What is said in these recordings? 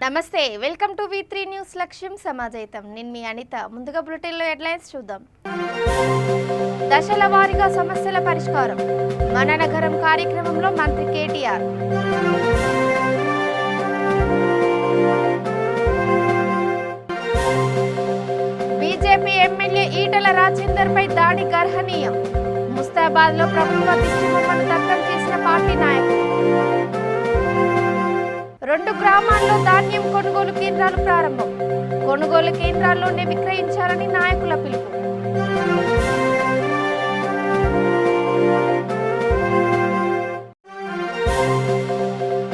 నమస్తే welcome to V3 news లక్ష్యం సమాజైతం నేను మీ అనిత ముందుగా బులెటిన్ లో హెడ్లైన్స్ చూద్దాం దశల వారీగా సమస్యల పరిష్కారం మన నగరం కార్యక్రమంలో మంత్రి కేటీఆర్ బీజేపీ ఎమ్మెల్యే ఈటల రాజేందర్ పై దాడి గర్హనీయం ముస్తాబాద్ లో ప్రభుత్వ దిష్టిబొమ్మను దగ్ధం చేసిన పార్టీ నాయకులు 2 గ్రామాల్లో ధాన్యం కొనుగోలు కేంద్రాలు ప్రారంభం కొనుగోలు కేంద్రాల్లోనే విక్రయించాలని నాయకుల పిలుపు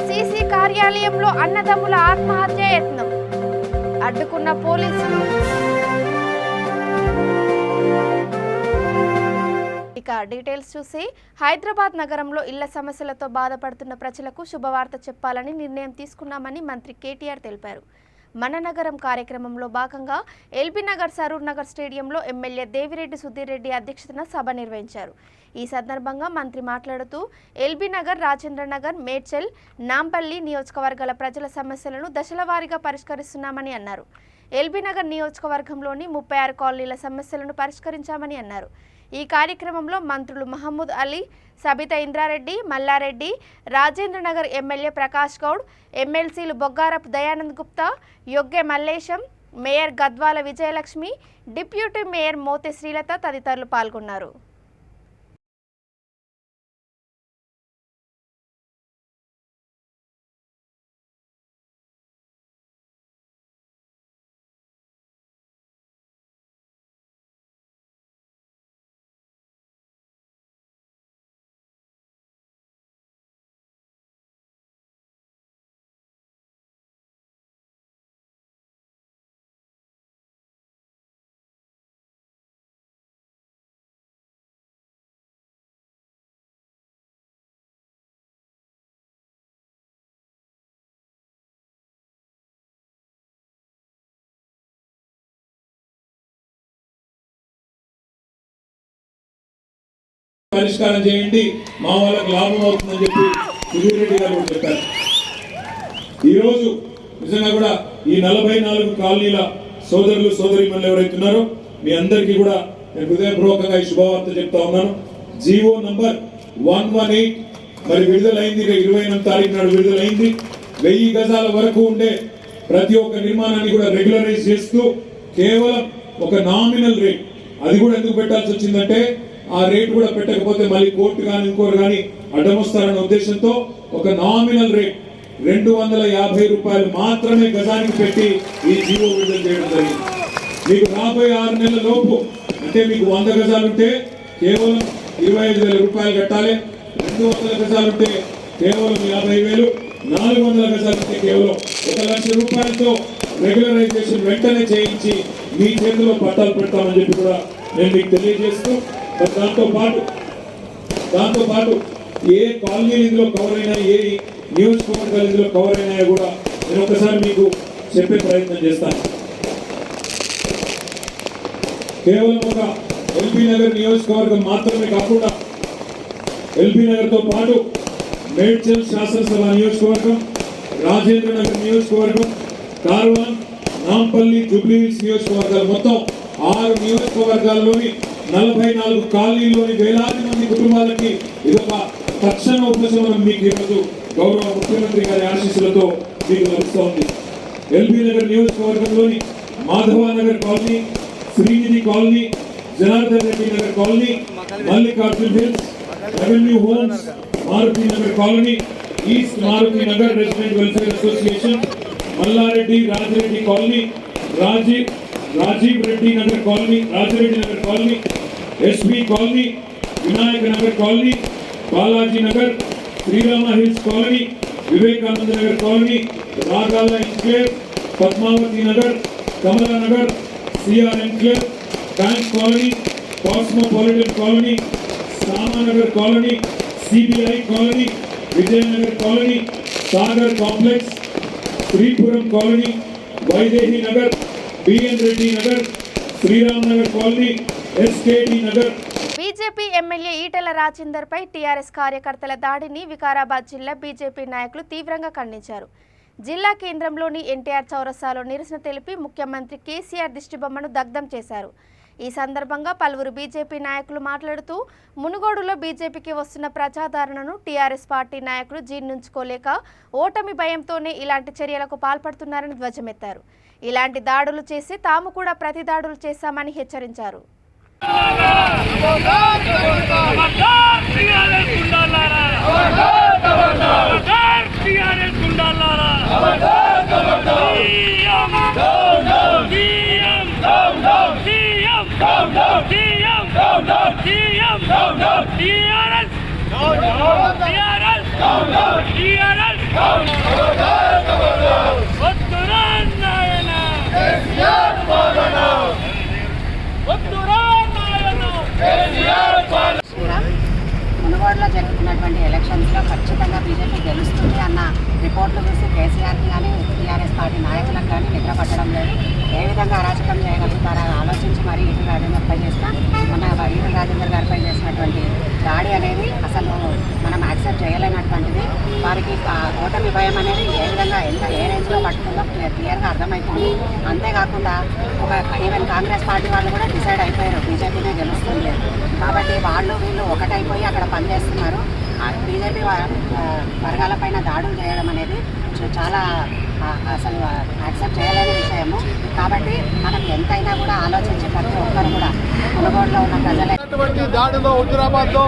సీసీ కార్యాలయంలో అన్నదమ్ముల ఆత్మహత్య యత్నం అడ్డుకున్న పోలీసులు ఇక డీటెయిల్స్ చూసి హైదరాబాద్ నగరంలో ఇళ్ల సమస్యలతో బాధపడుతున్న ప్రజలకు శుభవార్త చెప్పాలని నిర్ణయం తీసుకున్నామని మంత్రి కేటీఆర్ తెలిపారు. మన నగరం కార్యక్రమంలో భాగంగా ఎల్బీ నగర్ సరూర్ నగర్ స్టేడియంలో ఎమ్మెల్యే దేవిరెడ్డి సుధీర్ రెడ్డి అధ్యక్షతన సభ నిర్వహించారు. ఈ సందర్భంగా మంత్రి మాట్లాడుతూ ఎల్బీ నగర్, రాజేంద్ర నగర్, మేడ్చల్, నాంపల్లి నియోజకవర్గాల ప్రజల సమస్యలను దశల వారీగా పరిష్కరిస్తున్నామని అన్నారు. ఎల్బీ నగర్ నియోజకవర్గంలోని 36 కాలనీల సమస్యలను పరిష్కరించామని అన్నారు. ఈ కార్యక్రమంలో మంత్రులు మహమూద్ అలీ, సబితా ఇంద్రారెడ్డి, మల్లారెడ్డి, రాజేంద్ర నగర్ ఎమ్మెల్యే ప్రకాష్ గౌడ్, ఎమ్మెల్సీలు Boggarapu Dayanand Gupta, Yegge Mallesham, mayor Gadwal Vijayalakshmi, deputy mayor Mothe Srilatha తదితరులు పాల్గొన్నారు. పరిష్కారం చేయండి, మా వాళ్ళకి లాభం అవుతుందని చెప్పి సుధీర్ రెడ్డి గారు కూడా చెప్పారు. ఈరోజు నిజంగా కూడా ఈ 44 కాలనీల సోదరులు సోదరీమణులు ఎవరైతున్నారో మీ అందరికీ కూడా నేను హృదయపూర్వకంగా ఈ శుభవార్త చెప్తా ఉన్నాను. జీవో నంబర్ 118 మరి విడుదలైంది, 28వ తారీఖు నాడు విడుదలైంది. 1000 గజాల వరకు ఉండే ప్రతి ఒక్క నిర్మాణాన్ని కూడా రెగ్యులరైజ్ చేస్తూ కేవలం ఒక నామినల్ రేట్, అది కూడా ఎందుకు పెట్టాల్సి వచ్చిందంటే ఆ రేట్ కూడా పెట్టకపోతే మళ్ళీ కోర్టు కానీ ఇంకోరు కానీ అడ్డమొస్తారన్న ఉద్దేశంతో ఒక నామినల్ రేట్ 250 రూపాయలు మాత్రమే గజానికి పెట్టి ఈ జీవో విడుదల చేయడం జరిగింది. మీకు రాబోయే 6 నెలల లోపు అంటే మీకు 100 గజాలు ఉంటే కేవలం 25,000 రూపాయలు కట్టాలి, 200 గజాలు ఉంటే కేవలం 50,000, 400 గజాలు ఉంటే కేవలం 1,00,000 రూపాయలతో రెగ్యులరైజేషన్ వెంటనే చేయించి మీ చేతిలో పట్టాలు పెడతామని చెప్పి కూడా నేను మీకు తెలియజేస్తూ, దాంతో పాటు ఏ కాలనీలు ఇందులో కవర్ అయినా, ఏ నియోజకవర్గాలు ఇందులో కవర్ అయినా కూడా నేను ఒకసారి మీకు చెప్పే ప్రయత్నం చేస్తాను. కేవలం ఒక ఎల్బీ నగర్ నియోజకవర్గం మాత్రమే కాకుండా ఎల్బీ నగర్తో పాటు మేడ్చల్ శాసనసభ నియోజకవర్గం, రాజేంద్ర నగర్ నియోజకవర్గం, కార్వాన్, నాంపల్లి, జూబ్లీహిల్స్ నియోజకవర్గాలు మొత్తం 6 నియోజకవర్గాల్లోని 44 కాలనీలోని వేలాది మంది కుటుంబాలకి ఇదొక తక్షణ ఉపశమనం మీకు ఈరోజు గౌరవ ముఖ్యమంత్రి గారి ఆశీస్సులతో మీకు లభిస్తోంది. ఎల్బీ నగర్ నియోజకవర్గంలోని Madhavanagar colony, Srinidhi colony, Janardhan Reddy Nagar colony, Mallikarjun hills, revenue homes, Maruthi Nagar colony, east Maruthi Nagar resident welfare association, Malla Reddy Raji Reddy colony, Rajiv Reddy Nagar colony, Raji Reddy Nagar colony, SP colony, Vinayaka Nagar colony, Balaji Nagar, Srirama hills colony, Vivekananda Nagar colony, Ragala enclave, Padmavathi Nagar, Kamala Nagar, CR enclave, bank colony, cosmopolitan colony, Samanagar colony, CBI colony, Vijayanagar colony, Sagar complex, Sripuram colony, Vaidehi Nagar, BN Reddy Nagar, Sriram Nagar colony, SKD Nagar. BJP MLA Etela Rajender పై TRS కార్యకర్తల దాడిని వికారాబాద్ జిల్లా BJP నాయకులు తీవ్రంగా ఖండించారు. జిల్లా కేంద్రంలోని ఎన్టీఆర్ చౌరస్తాలో నిరసన తెలిపి ముఖ్యమంత్రి కేసీఆర్ దిష్టిబొమ్మను దగ్ధం చేశారు. ఈ సందర్భంగా పలువురు బీజేపీ నాయకులు మాట్లాడుతూ మునుగోడులో బీజేపీకి వస్తున్న ప్రజాదరణను టీఆర్ఎస్ పార్టీ నాయకులు జీర్ణించుకోలేక ఓటమి భయంతోనే ఇలాంటి చర్యలకు పాల్పడుతున్నారని ధ్వజమెత్తారు. ఇలాంటి దాడులు చేసి తాము కూడా ప్రతి దాడులు చేశామని హెచ్చరించారు. మునుగోడులో జరుగుతున్నటువంటి ఎలక్షన్స్లో ఖచ్చితంగా బీజేపీ గెలుస్తుంది అన్న రిపోర్ట్లు చూసి కేసీఆర్కి కానీ టీఆర్ఎస్ పార్టీ నాయకులకు కానీ నిద్ర పట్టడం లేదు. ఏ విధంగా అరాచకం చేయగలుగుతారో ఆలోచించి మరీ ఈటెల రాజేందర్పై చేసిన మన ఈటెల రాజేందర్ గారిపై చేసినటువంటి దాడి అనేది అసలు మనం యాక్సెప్ట్ చేయలేనటువంటిది. వారికి ఓటమి భయం అనేది ఏ విధంగా ఏ రేంజ్లో పట్టుకుందో క్లియర్గా అర్థమవుతుంది. అంతేకాకుండా ఈవెన్ కాంగ్రెస్ పార్టీ వాళ్ళు కూడా డిసైడ్ అయిపోయారు బీజేపీనే గెలుస్తుంది కాబట్టి వాళ్ళు వీళ్ళు ఒకటైపోయి అక్కడ పనిచేస్తున్నారు. బీజేపీ వర్గాలపైన దాడులు చేయడం అనేది చాలా అసలు యాక్సెప్ట్ చేయలేని విషయము. కాబట్టి మనం ఎంతైనా కూడా ఆలోచించి ప్రతి ఒక్కరు కూడా మునుగోడులో ఉన్న ప్రజలే దాడిలో హుజురాబాద్లో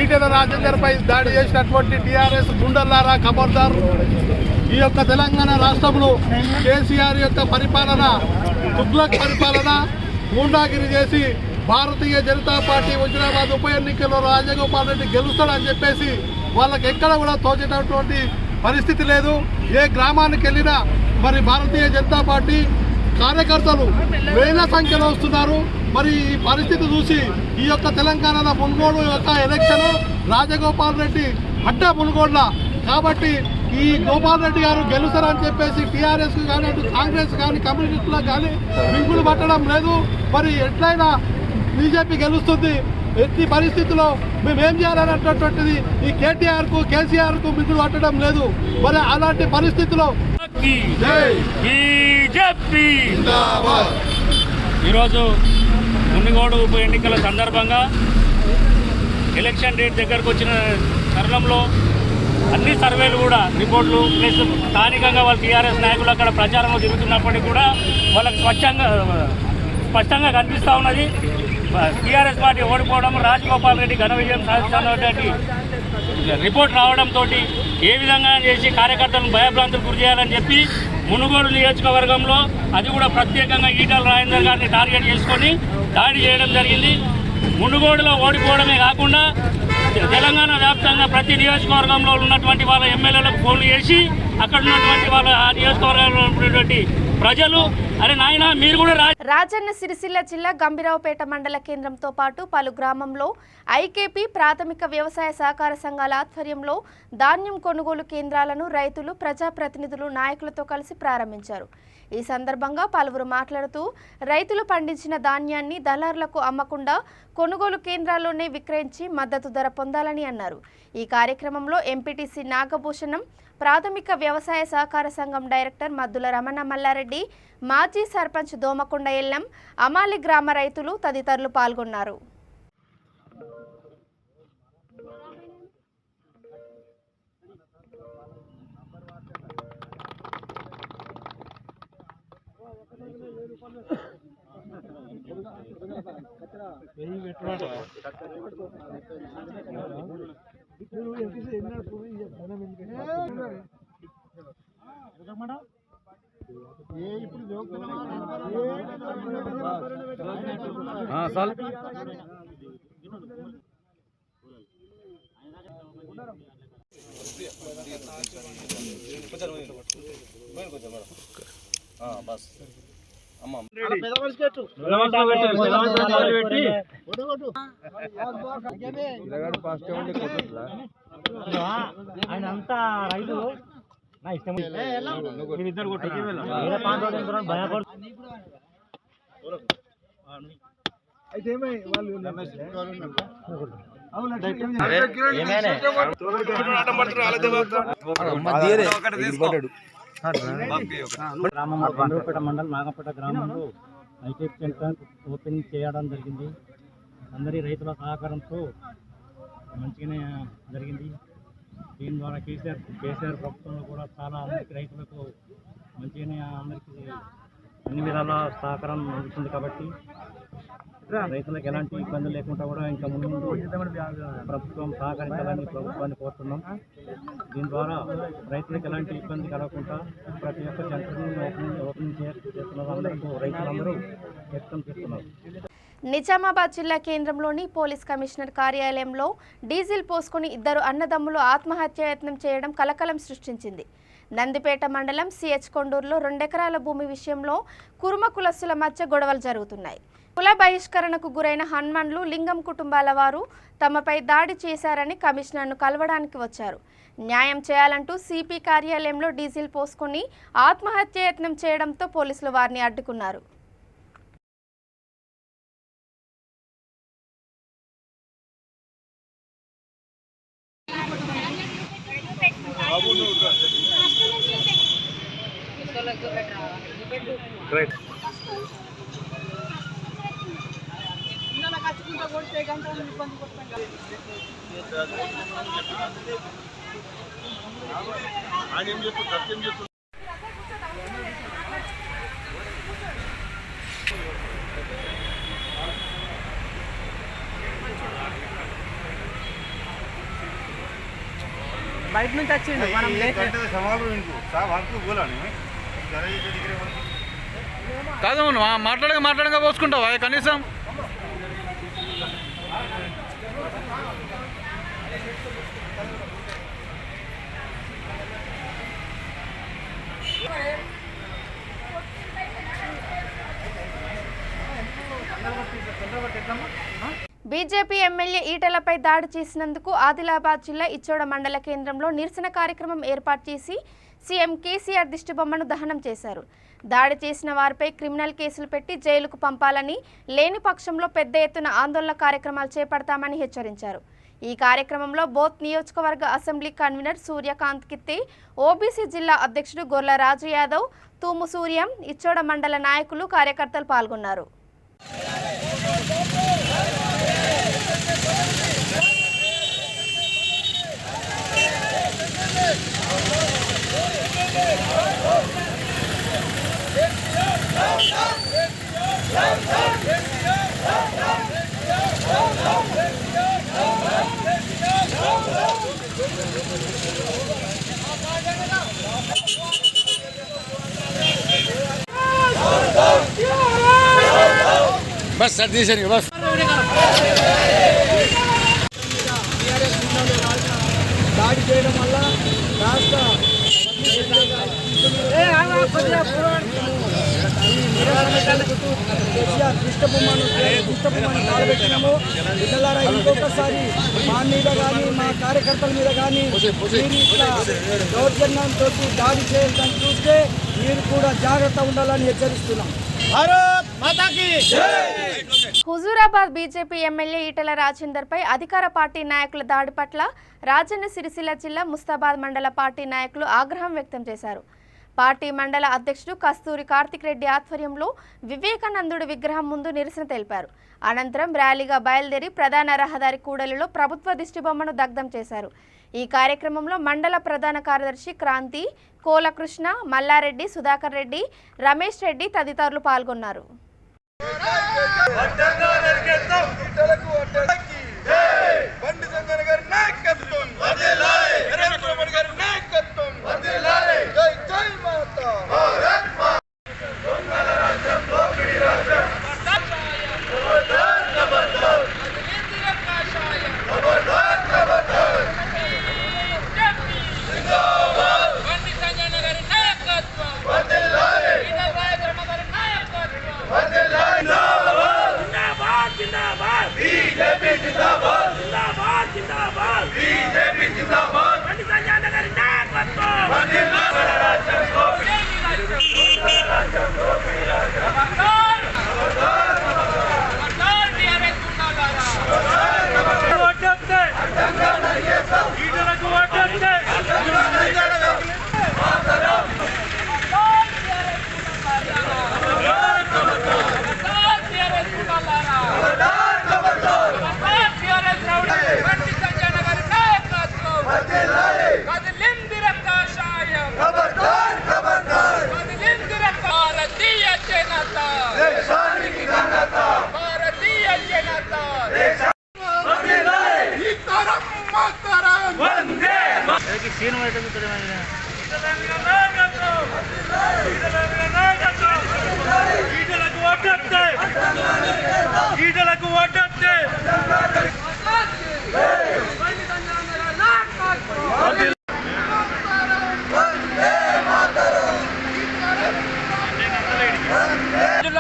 ఈటెల రాజేందర్పై దాడి చేసినటువంటి టీఆర్ఎస్ గుండెల్లారా ఖబర్దార్. ఈ యొక్క తెలంగాణ రాష్ట్రంలో కేసీఆర్ యొక్క పరిపాలన తుగ్లక్ పరిపాలన గూండాగిరి చేసి భారతీయ జనతా పార్టీ హుజురాబాద్ ఉప ఎన్నికల్లో రాజగోపాల్ రెడ్డి గెలుస్తాడని చెప్పేసి వాళ్ళకి ఎక్కడ కూడా తోచేటటువంటి పరిస్థితి లేదు. ఏ గ్రామానికి వెళ్ళినా మరి భారతీయ జనతా పార్టీ కార్యకర్తలు వేల సంఖ్యలో వస్తున్నారు. మరి ఈ పరిస్థితి చూసి ఈ యొక్క తెలంగాణలో మునుగోడు యొక్క ఎలక్షన్ రాజగోపాల్ రెడ్డి అడ్డ మునుగోడుల కాబట్టి ఈ గోపాల్ రెడ్డి గారు గెలుస్తారని చెప్పేసి టీఆర్ఎస్ కానీ అటు కాంగ్రెస్ కానీ కమ్యూనిస్టులకు కానీ మింగులు పట్టడం లేదు. మరి ఎట్లయినా బీజేపీ గెలుస్తుంది. ఎట్టి పరిస్థితుల్లో మేమేం చేయాలనేటటువంటిది ఈ కేటీఆర్కు కేసీఆర్కు మింగులు పట్టడం లేదు. మరి అలాంటి పరిస్థితుల్లో ఈరోజు మునుగోడు ఉప ఎన్నికల సందర్భంగా ఎలక్షన్ డేట్ దగ్గరకు వచ్చిన తరుణంలో అన్ని సర్వేలు కూడా రిపోర్ట్లు ప్లస్ స్థానికంగా వాళ్ళ టీఆర్ఎస్ నాయకులు అక్కడ ప్రచారంలో తిరుగుతున్నప్పటికీ కూడా వాళ్ళకి స్పష్టంగా కనిపిస్తూ ఉన్నది. టీఆర్ఎస్ పార్టీ ఓడిపోవడం, రాజగోపాల్ రెడ్డి ఘన విజయం సాధిస్తున్నటువంటి రిపోర్ట్ రావడంతో ఏ విధంగా చేసి కార్యకర్తలను భయభ్రాంతులు గురి చేయాలని చెప్పి మునుగోడు నియోజకవర్గంలో అది కూడా ప్రత్యేకంగా ఈటెల రాజేందర్ గారిని టార్గెట్ చేసుకొని దాడి చేయడం జరిగింది. మునుగోడులో ఓడిపోవడమే కాకుండా తెలంగాణ వ్యాప్తంగా ప్రతి నియోజకవర్గంలో ఉన్నటువంటి వాళ్ళ ఎమ్మెల్యేలకు ఫోన్లు చేసి అక్కడ ఉన్నటువంటి వాళ్ళ ఆ నియోజకవర్గంలో ఉన్నటువంటి ప్రజలు అరే నాయన మీరు కూడా రాజన్న సిరిసిల్ల జిల్లా గంభీరావుపేట మండల కేంద్రంతో పాటు పలు గ్రామంలో ఐకేపీ ప్రాథమిక వ్యవసాయ సహకార సంఘాల ఆధ్వర్యంలో ధాన్యం కొనుగోలు కేంద్రాలను రైతులు, ప్రజాప్రతినిధులు, నాయకులతో కలిసి ప్రారంభించారు. ఈ సందర్భంగా పలువురు మాట్లాడుతూ రైతులు పండించిన ధాన్యాన్ని దళారులకు అమ్మకుండా కొనుగోలు కేంద్రాల్లోనే విక్రయించి మద్దతు ధర పొందాలని అన్నారు. ఈ కార్యక్రమంలో ఎంపీటీసీ నాగభూషణం, ప్రాథమిక వ్యవసాయ సహకార సంఘం డైరెక్టర్ మద్దుల రమణ మల్లారెడ్డి, మాజీ సర్పంచ్ దోమకొండ ఎల్లం, అమాలి గ్రామ రైతులు తదితరులు పాల్గొన్నారు. బస్ ఆయన అంతా రైతు నా ఇష్టం ఇద్దరు భయపడు అయితే వాళ్ళు గ్రామంలో బండ్రపేట మండలం నాగపేట గ్రామంలో ఐటెక్ సెంటర్ ఓపెనింగ్ చేయడం జరిగింది. అందరి రైతుల సహకారంతో మంచిగానే జరిగింది. దీని ద్వారా కేసీఆర్ ప్రభుత్వంలో కూడా చాలా అందరికీ రైతులకు మంచిగానే అందరికీ అన్ని విధాల సహకారం అందుతుంది. కాబట్టి రైతులకు ఎలాంటి ఇబ్బందులు లేకుండా కూడా ఇంకా ముందు ప్రభుత్వం సహకరించాలని ప్రభుత్వాన్ని కోరుతున్నాం. దీని ద్వారా రైతులకు ఎలాంటి ఇబ్బంది కలగకుండా ప్రతి ఒక్క సెంటర్ని ఓపెనింగ్ చేస్తున్నారు. రైతులందరూ వ్యక్తం చేస్తున్నారు. నిజామాబాద్ జిల్లా కేంద్రంలోని పోలీస్ కమిషనర్ కార్యాలయంలో డీజిల్ పోసుకొని ఇద్దరు అన్నదమ్ములు ఆత్మహత్యాయత్నం చేయడం కలకలం సృష్టించింది. నందిపేట మండలం సిహెచ్ కొండూరులో 2 ఎకరాల భూమి విషయంలో కురుమ కులస్తుల మధ్య గొడవలు జరుగుతున్నాయి. కుల బహిష్కరణకు గురైన హనుమన్లు లింగం కుటుంబాల వారు తమపై దాడి చేశారని కమిషనర్ను కలవడానికి వచ్చారు. న్యాయం చేయాలంటూ సిపి కార్యాలయంలో డీజిల్ పోసుకొని ఆత్మహత్యాయత్నం చేయడంతో పోలీసులు వారిని అడ్డుకున్నారు. బయట నుంచి వచ్చిండు మనం కాదు మాట్లాడగా పోసుకుంటావా కనీసం? బీజేపీ ఎమ్మెల్యే ఈటెలపై దాడి చేసినందుకు ఆదిలాబాద్ జిల్లా ఇచ్చోడ మండల కేంద్రంలో నిరసన కార్యక్రమం ఏర్పాటు చేసి సీఎం కేసీఆర్ దిష్టిబొమ్మను దహనం చేశారు. దాడి చేసిన వారిపై క్రిమినల్ కేసులు పెట్టి జైలుకు పంపాలని, లేని పక్షంలో పెద్ద ఎత్తున ఆందోళన కార్యక్రమాలు చేపడతామని హెచ్చరించారు. ఈ కార్యక్రమంలో బోత్ నియోజకవర్గ అసెంబ్లీ కన్వీనర్ సూర్యకాంత్ కిత్తే, ఓబీసీ జిల్లా అధ్యక్షుడు గొర్ల రాజు యాదవ్, తూము సూర్యం, ఇచ్చోడ మండల నాయకులు, కార్యకర్తలు పాల్గొన్నారు. बस सर्दी से नहीं बस దాడి చేయడం వల్ల రాష్ట్ర దిష్టబొమ్మను కాలబెట్టినాము. పిల్లలారా, ఇంకొకసారి మా మీద కానీ మా కార్యకర్తల మీద కానీ దౌర్జన్యంతో దాడి చేయాలని చూస్తే మీరు కూడా జాగ్రత్త ఉండాలని హెచ్చరిస్తున్నాం. హుజూరాబాద్ బీజేపీ ఎమ్మెల్యే ఈటెల రాజేందర్పై అధికార పార్టీ నాయకుల దాడి పట్ల రాజన్న సిరిసిల్ల జిల్లా ముస్తాబాద్ మండల పార్టీ నాయకులు ఆగ్రహం వ్యక్తం చేశారు. పార్టీ మండల అధ్యక్షుడు కస్తూరి కార్తిక్ రెడ్డి ఆధ్వర్యంలో వివేకానందుడి విగ్రహం ముందు నిరసన తెలిపారు. అనంతరం ర్యాలీగా బయలుదేరి ప్రధాన రహదారి కూడలిలో ప్రభుత్వ దిష్టిబొమ్మను దగ్ధం చేశారు. ఈ కార్యక్రమంలో మండల ప్రధాన కార్యదర్శి క్రాంతి, కోలకృష్ణ, మల్లారెడ్డి, సుధాకర్ రెడ్డి, రమేష్ రెడ్డి తదితరులు పాల్గొన్నారు. जिंदाबाद बीजेपी जिंदाबाद जिंदाबाद जिंदाबाद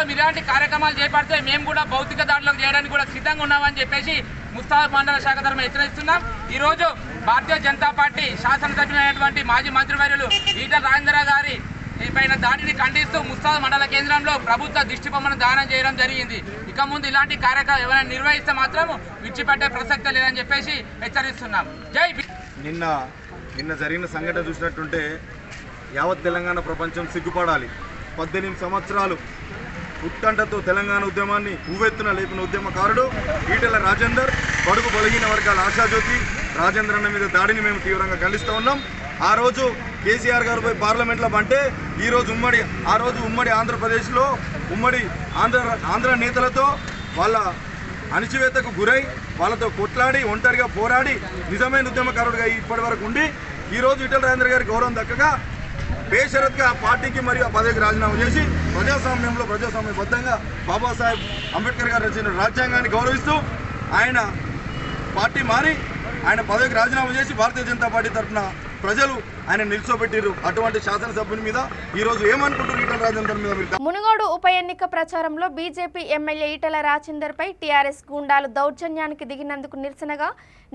ప్రభుత్వం ఇలాంటి కార్యక్రమాలు చేపడితే మేము కూడా భౌతిక దాడులకు చేయడానికి కూడా సిద్ధంగా ఉన్నామని చెప్పేసి ముస్తాబాద్ మండల శాఖ తరఫున హెచ్చరిస్తున్నాం. ఈరోజు భారతీయ జనతా పార్టీ శాసనసభ్యులైనటువంటి మాజీ మంత్రివర్యులు ఈటల రాజేంద్ర గారి పైన దాడిని ఖండిస్తూ ముస్తాబాద్ మండల కేంద్రంలో ప్రభుత్వ దిష్టి బొమ్మను దానం చేయడం జరిగింది. ఇక ముందు ఇలాంటి కార్యక్రమం ఎవరైనా నిర్వహిస్తే మాత్రం విడిచిపెట్టే ప్రసక్తే లేదని చెప్పేసి హెచ్చరిస్తున్నాం. జై నిన్న జరిగిన సంఘటన చూసినట్టుంటే యావత్ తెలంగాణ ప్రపంచం సిగ్గుపడాలి. 18 సంవత్సరాలు ఉత్కంఠతో తెలంగాణ ఉద్యమాన్ని ఉవ్వెత్తున లేపిన ఉద్యమకారుడు ఈటెల రాజేందర్, బడుగు బలహీన వర్గాల ఆశాజ్యోతి రాజేంద్ర అన్న మీద దాడిని మేము తీవ్రంగా ఖండిస్తూ ఉన్నాం. ఆ రోజు కేసీఆర్ గారు పోయి పార్లమెంట్లో అంటే ఆ రోజు ఉమ్మడి ఆంధ్రప్రదేశ్లో ఆంధ్ర నేతలతో వాళ్ళ అణిచివేతకు గురై వాళ్ళతో కొట్లాడి ఒంటరిగా పోరాడి నిజమైన ఉద్యమకారుడిగా ఇప్పటి వరకు ఉండి ఈరోజు ఈటెల రాజేంద్ర గారి గౌరవం దక్కగా బేషరత్గా ఆ పార్టీకి మరియు ఆ పదవికి రాజీనామా చేసి ప్రజాస్వామ్యబద్ధంగా బాబాసాహెబ్ అంబేద్కర్ గారు రచించిన రాజ్యాంగాన్ని గౌరవిస్తూ ఆయన పార్టీ మారి ఆయన పదవికి రాజీనామా చేసి భారతీయ జనతా పార్టీ తరఫున ప్రజలు ఆయన నిల్చోబెట్టిరు. అటువంటి శాసనసభ్యుని మీద ఈరోజు ఏమనుకుంటారు ఈటెల రాజేందర్ మీద? మునుగోడు ఉప ఎన్నిక ప్రచారంలో బీజేపీ ఎమ్మెల్యే ఈటెల రాజేందర్పై టీఆర్ఎస్ గూండాలు దౌర్జన్యానికి దిగినందుకు నిరసనగా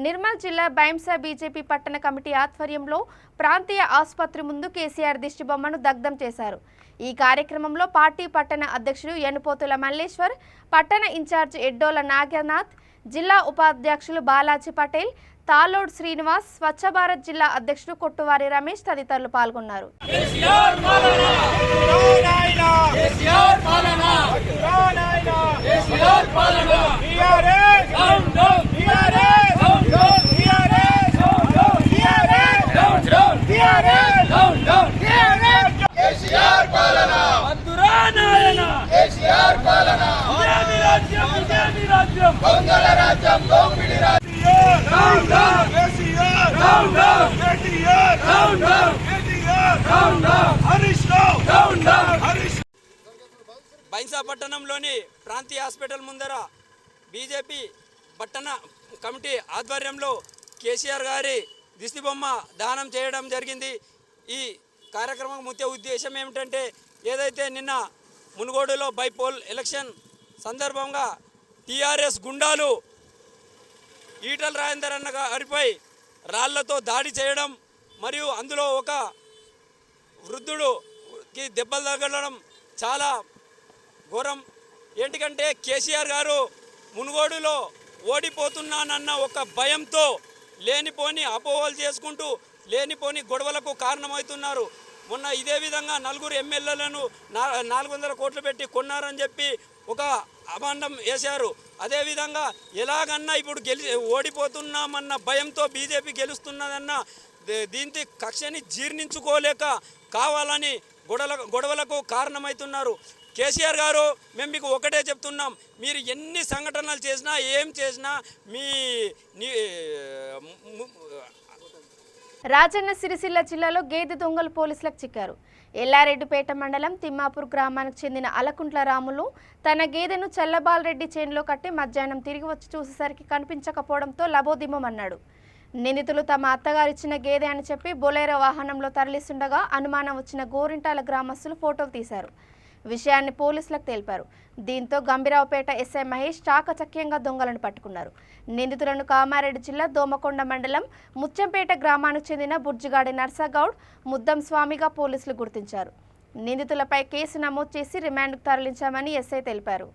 నిర్మల్ జిల్లా బైంసా బీజేపీ పట్టణ కమిటీ ఆధ్వర్యంలో ప్రాంతీయ ఆసుపత్రి ముందు కేసీఆర్ దిష్టిబొమ్మను దగ్ధం చేశారు. ఈ కార్యక్రమంలో పార్టీ పట్టణ అధ్యక్షుడు యనుపోతుల మల్లేశ్వర్, పట్టణ ఇన్ఛార్జ్ ఎడ్డోల నాగనాథ్, జిల్లా ఉపాధ్యక్షులు బాలాజీ పటేల్, తాలోడ్ శ్రీనివాస్, స్వచ్ఛ భారత్ జిల్లా అధ్యక్షుడు కొట్టువారి రమేష్ తదితరులు పాల్గొన్నారు. బైంసా పట్టణంలోని ప్రాంతీయ హాస్పిటల్ ముందర బీజేపీ పట్టణ కమిటీ ఆధ్వర్యంలో కేసీఆర్ గారి దిష్టిబొమ్మ దానం చేయడం జరిగింది. ఈ కార్యక్రమం ముఖ్య ఉద్దేశం ఏమిటంటే, ఏదైతే నిన్న మునుగోడులో బైపోల్ ఎలక్షన్ సందర్భంగా టీఆర్ఎస్ గుండాలు ఈటల రాజేందర్ అన్న గారిపై రాళ్లతో దాడి చేయడం మరియు అందులో ఒక వృద్ధుడికి దెబ్బలు తగలడం చాలా ఘోరం. ఏంటికంటే కేసీఆర్ గారు మునుగోడులో ఓడిపోతున్నానన్న ఒక భయంతో లేనిపోని అపోహలు చేసుకుంటూ లేనిపోని గొడవలకు కారణమవుతున్నారు. మొన్న ఇదే విధంగా 4 ఎమ్మెల్యేలను 400 కోట్లు పెట్టి కొన్నారని చెప్పి ఒక అభాండం వేశారు. అదేవిధంగా ఎలాగన్నా ఇప్పుడు ఓడిపోతున్నామన్న భయంతో బీజేపీ గెలుస్తున్నదన్న దీంతో కక్షని జీర్ణించుకోలేక కావాలని గొడవలకు కారణమవుతున్నారు. కేసీఆర్ గారు, మేము మీకు ఒకటే చెప్తున్నాం, మీరు ఎన్ని సంఘటనలు చేసినా ఏం చేసినా రాజన్న సిరిసిల్ల జిల్లాలో గేదె దొంగలు పోలీసులకు చిక్కారు. ఎల్లారెడ్డిపేట మండలం తిమ్మాపూర్ గ్రామానికి చెందిన అలకుంట్ల రాములు తన గేదెను చల్లబాలరెడ్డి చేనులో కట్టి మధ్యాహ్నం తిరిగి వచ్చి చూసేసరికి కనిపించకపోవడంతో లబోదిమ్మన్నాడు. నిందితులు తమ అత్తగారిచ్చిన గేదె అని చెప్పి బొలేరో వాహనంలో తరలిస్తుండగా అనుమానం వచ్చిన గోరింటాల గ్రామస్తులు ఫోటోలు తీశారు. విషయాన్ని పోలీసులకు తెలిపారు. దీంతో గంభీరావుపేట ఎస్ఐ మహేష్ చాకచక్యంగా దొంగలను పట్టుకున్నారు. నిందితులను కామారెడ్డి జిల్లా దోమకొండ మండలం ముచ్చంపేట గ్రామానికి చెందిన బుర్జిగాడి నర్సగౌడ్, ముద్దం స్వామిగా పోలీసులు గుర్తించారు. నిందితులపై కేసు నమోదు చేసి రిమాండ్కు తరలించామని ఎస్ఐ తెలిపారు.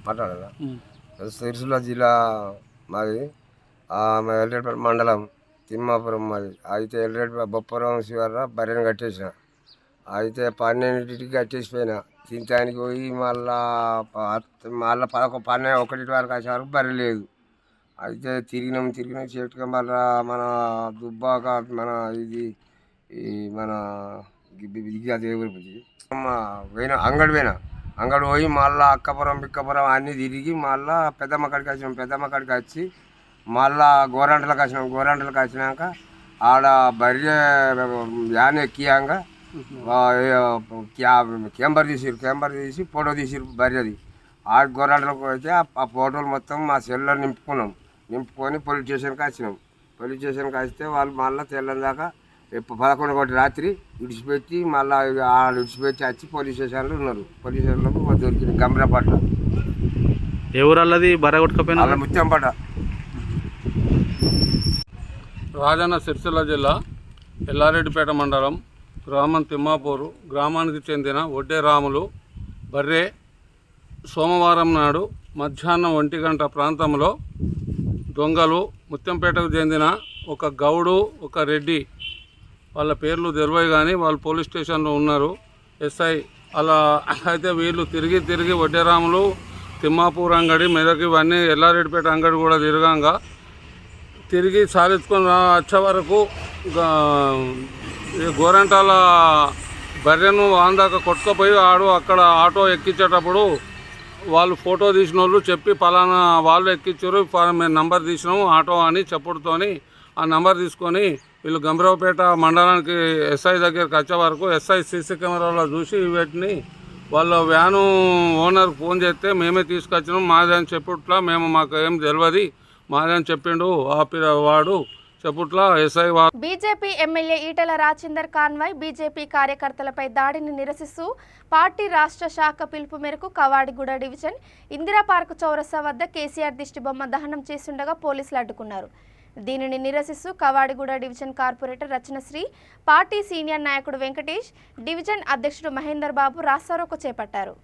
మాట్లాడాలా? సిరిసిల్ల జిల్లా మాది, ఎల్రెడ్డిపేట మండలం తిమ్మాపురం మాది. అయితే ఎల్రెడ్డిపేట బొప్పరం శివారా బర్రెను కట్టేసిన. అయితే 12కి కట్టేసిపోయినా. తింటానికి పోయి మళ్ళా 1 వరకు వచ్చేవరకు బర్రె లేదు. అయితే తిరిగినాం చెట్టుగా మళ్ళా మన దుబ్బాక మన ఇది మన పోయినా అంగడి పోయినా. అంగడి పోయి మళ్ళీ అక్కపురం బిక్కపురం అన్నీ తిరిగి మళ్ళీ పెద్దమ్మ కాడికి వచ్చినాం. పెద్దమ్మ కాడికి వచ్చి మళ్ళా గోరంటలకు వచ్చినాం. గోరంటలకు వచ్చినాక ఆడ బర్రె యాన్ ఎక్కియాంగా కెంబర్ తీసి ఫోటో తీసిరు బర్రెది. ఆ గోరంటలకు అయితే ఆ ఫోటోలు మొత్తం మా సెల్లో నింపుకొని పోలీస్ స్టేషన్కి వచ్చినాం. పోలీస్ స్టేషన్కి వస్తే వాళ్ళు మళ్ళీ తెల్లని దాకా 11 గంటల రాత్రి విడిచిపెట్టి మళ్ళీ విడిచిపెట్టి వచ్చి పోలీస్ స్టేషన్లో ఉన్నారు. పోలీస్ స్టేషన్లో దొరికింది గంభీరపట్ల. ఎవరల్లది బర్రె కొట్టుకపోయినా వాళ్ళ ముత్యంపట. రాజన్న సిరిసిల్ల జిల్లా ఎల్లారెడ్డిపేట మండలం గ్రామం తిమ్మాపూరు గ్రామానికి చెందిన ఒడ్డే రాములు బర్రె సోమవారం నాడు మధ్యాహ్నం 1 గంట ప్రాంతంలో దొంగలు ముత్యంపేటకు చెందిన ఒక గౌడు ఒక రెడ్డి వాళ్ళ పేర్లు తెలివై కానీ వాళ్ళు పోలీస్ స్టేషన్లో ఉన్నారు. ఎస్ఐ అలా అయితే వీళ్ళు తిరిగి ఒడ్డేరాములు తిమ్మాపూర్ అంగడి మెదక్ ఇవన్నీ ఎల్లారెడ్డిపేట అంగడి కూడా తిరిగి సాధించుకొని వచ్చే వరకు గోరంటాల బర్రెను వాందాక కొట్టుకుపోయి అక్కడ ఆటో ఎక్కించేటప్పుడు వాళ్ళు ఫోటో తీసిన వాళ్ళు చెప్పి పలానా వాళ్ళు ఎక్కించారు మేము నంబర్ తీసినాము ఆటో అని చెప్పుడుతోని ఆ నంబర్ తీసుకొని వీళ్ళు గంభీరావుపేట మండలానికి ఎస్ఐ దగ్గరికి వచ్చే వరకు ఎస్ఐ సీసీ కెమెరాలో చూసి వీటిని వాళ్ళ వ్యాను ఓనర్కి ఫోన్ చేస్తే మేమే తీసుకొచ్చినాం మాది అని చెప్పుట్లా మాకు ఏం తెలియదు మాది అని చెప్పిండు వాడు చెప్పుట్లా SI. BJP MLA Etela Rajender convoy BJP కార్యకర్తలపై దాడిని నిరసిస్తూ పార్టీ రాష్ట్ర శాఖ పిలుపు మేరకు కవాడిగూడ డివిజన్ ఇందిరా పార్క్ చౌరస్తా వద్ద కేసీఆర్ దిష్టిబొమ్మ దహనం చేస్తుండగా పోలీసులు అడ్డుకున్నారు. దీనిని నిరసిస్తూ Kavadiguda division corporator Rachanasri, party senior నాయకుడు వెంకటేష్, డివిజన్ అధ్యక్షుడు మహేందర్ బాబు రాస్తారోకో చేపట్టారు.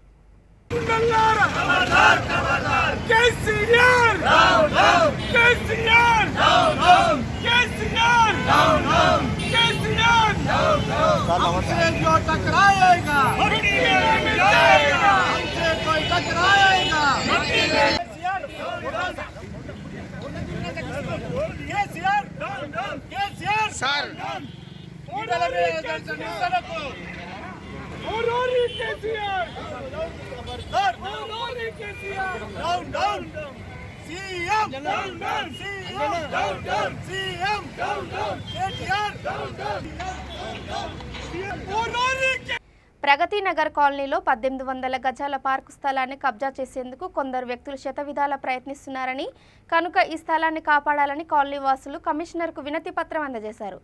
ప్రగతి నగర్ కాలనీలో 1800 గజాల పార్కు స్థలాన్ని కబ్జా చేసేందుకు కొందరు వ్యక్తులు శతవిధాల ప్రయత్నిస్తున్నారని, కనుక ఈ స్థలాన్ని కాపాడాలని కాలనీ వాసులు కమిషనర్కు వినతి పత్రం అందజేశారు.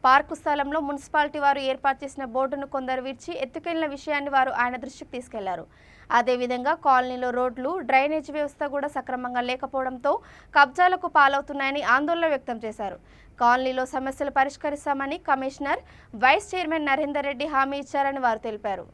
పార్కు స్థలంలో మున్సిపాలిటీ వారు ఏర్పాటు చేసిన బోర్డును కొందరు విడిచి ఎత్తుకెళ్లిన విషయాన్ని వారు ఆయన దృష్టికి తీసుకెళ్లారు. అదేవిధంగా కాలనీలో రోడ్లు, డ్రైనేజ్ వ్యవస్థ కూడా సక్రమంగా లేకపోవడంతో కబ్జాలకు పాలవుతున్నాయని ఆందోళన వ్యక్తం చేశారు. కాలనీలో సమస్యలు పరిష్కరిస్తామని commissioner, vice chairman Narender Reddy హామీ ఇచ్చారని వారు తెలిపారు.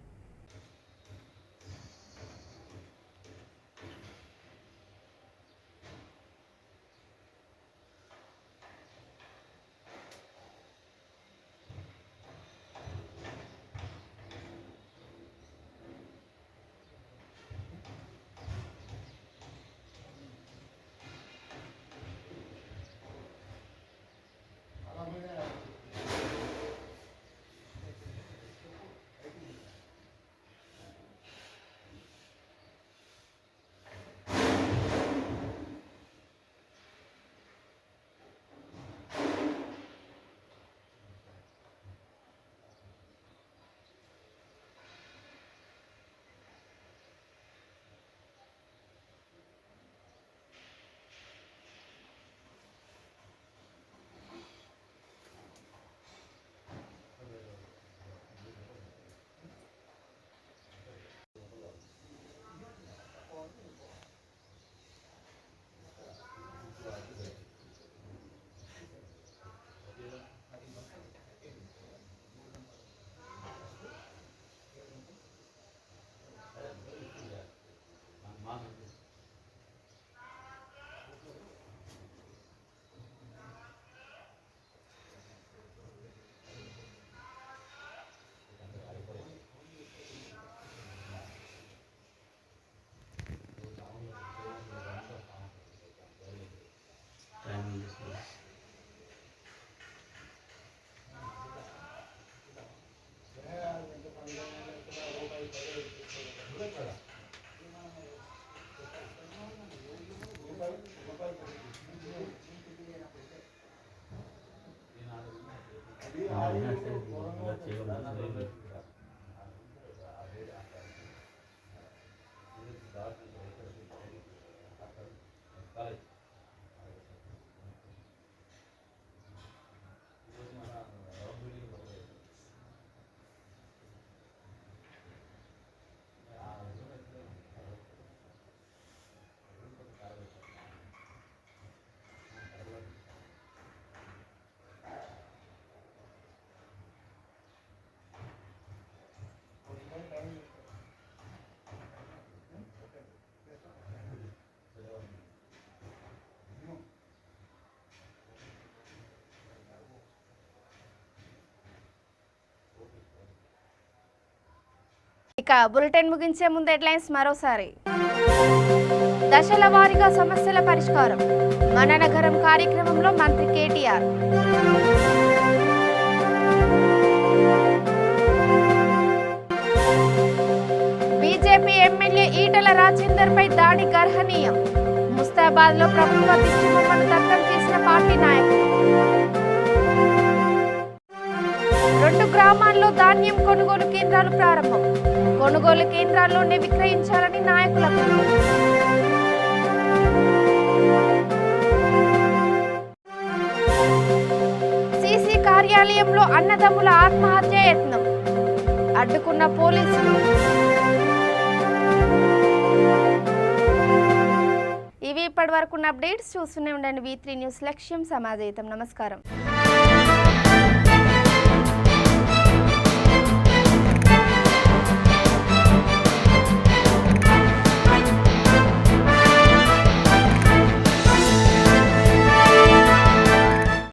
ఇక బులెటిన్ ముగించే ముందు హెడ్లైన్స్ మరోసారి. దశల వారీగా సమస్యల పరిష్కారం మన నగరం కార్యక్రమంలో మంత్రి కేటీఆర్. బీజేపీ ఎమ్మెల్యే ఈటల రాజేందర్ పై దాడి గర్హనీయం. ముస్తాబాద్ లో ప్రభుత్వ దిష్టిబొమ్మను దగ్ధం చేసిన పార్టీ నాయకులు. 2 గ్రామాల్లో ధాన్యం కొనుగోలు కేంద్రాలు ప్రారంభం. కొనుగోలు కేంద్రాల్లోనే విక్రయించాలని నాయకుల పిలుపు. సీసీ కార్యాలయంలో అన్నదమ్ముల ఆత్మహత్య యత్నం అడ్డుకున్న పోలీసులు. ఇవి ఇప్పటి వరకున్న అప్డేట్స్. చూస్తూనే ఉండండి V3 న్యూస్. లక్ష్యం సమాజహితం. నమస్కారం.